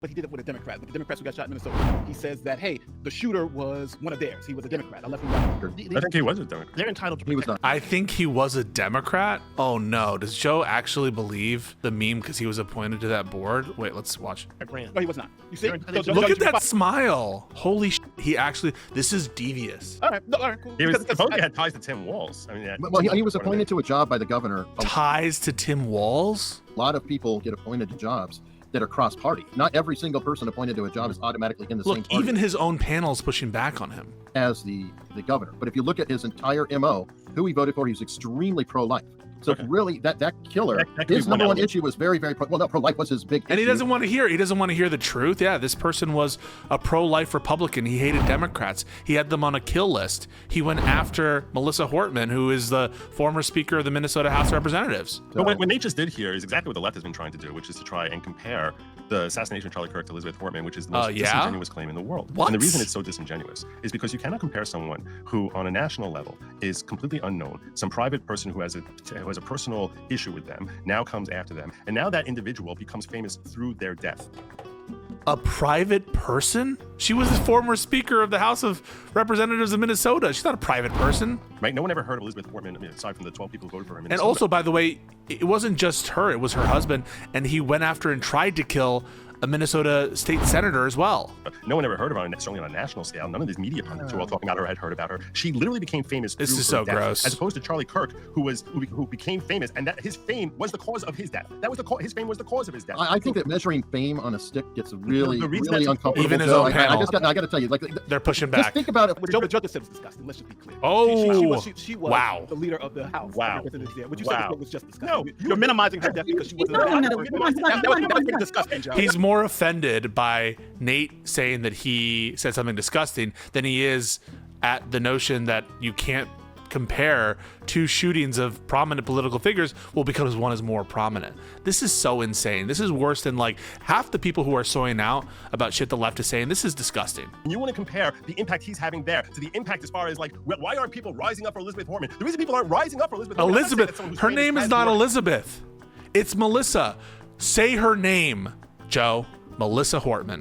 but he did it with a Democrat. With the Democrats who got shot in Minnesota, he says that, hey, the shooter was one of theirs. He was a Democrat. I left him out. I think he was a Democrat. They're entitled to He was not. I think he was a Democrat. Oh no, does Joe actually believe the meme because he was appointed to that board? Wait, let's watch. No, he was not. You see? Look at that smile. Holy shit. He actually, this is devious. All right, no, all right, cool. He was Because- supposedly had ties to Tim Walz. I mean, Well, he was appointed to a job by the governor. Ties to Tim Walz? A lot of people get appointed to jobs that are cross-party. Not every single person appointed to a job is automatically in the same Look, party even his own panel is pushing back on him. as the governor. But if you look at his entire MO, who he voted for, he's extremely pro-life. So really, that killer, That could his be one number one element. issue was very, very pro-life was his big And he issue. doesn't want to hear. He doesn't want to hear the truth. Yeah, this person was a pro-life Republican. He hated Democrats. He had them on a kill list. He went after Melissa Hortman, who is the former Speaker of the Minnesota House of Representatives. But what Nate just did here is exactly what the left has been trying to do, which is to try and compare the assassination of Charlie Kirk to Elizabeth Hortman, which is the most yeah? disingenuous claim in the world. What? And the reason it's so disingenuous is because you cannot compare someone who, on a national level, is completely unknown, some private person who has a personal issue with them, now comes after them, and now that individual becomes famous through their death. A private person? She was the former Speaker of the House of Representatives of Minnesota. She's not a private person. Right? No one ever heard of Elizabeth Hortman, I mean, aside from the 12 people who voted for her in And Minnesota. also, by the way, it wasn't just her, it was her husband, and he went after and tried to kill a Minnesota state senator as well. No one ever heard of her, certainly on a national scale. None of these media pundits who are all talking about her had heard about her. She literally became famous This through is her so death, gross. as opposed to Charlie Kirk, who became famous, and that his fame was the cause of his death. That was his fame was the cause of his death. I think that measuring fame on a stick gets really, The reason really that's- uncomfortable. Even his Joe. own panel. I got to tell you, like, They're pushing just back. think about it. What Joe said was disgusting. Let's just be clear. Oh, she was wow. the leader of the House. Wow. of Representatives there. What you Wow. said was just disgusting. No, You're minimizing her death because she was. That was pretty disgusting, Joe. He's more offended by Nate saying that he said something disgusting than he is at the notion that you can't compare two shootings of prominent political figures, well, because one is more prominent. This is so insane. This is worse than like half the people who are soying out about shit the left is saying. This is disgusting. You want to compare the impact he's having there to the impact as far as like, why aren't people rising up for Elizabeth Hortman? The reason people aren't rising up for Elizabeth Hortman, I'm not saying that someone Elizabeth, who's her famous name is has not more- Elizabeth. It's Melissa. Say her name, Joe. Melissa Hortman.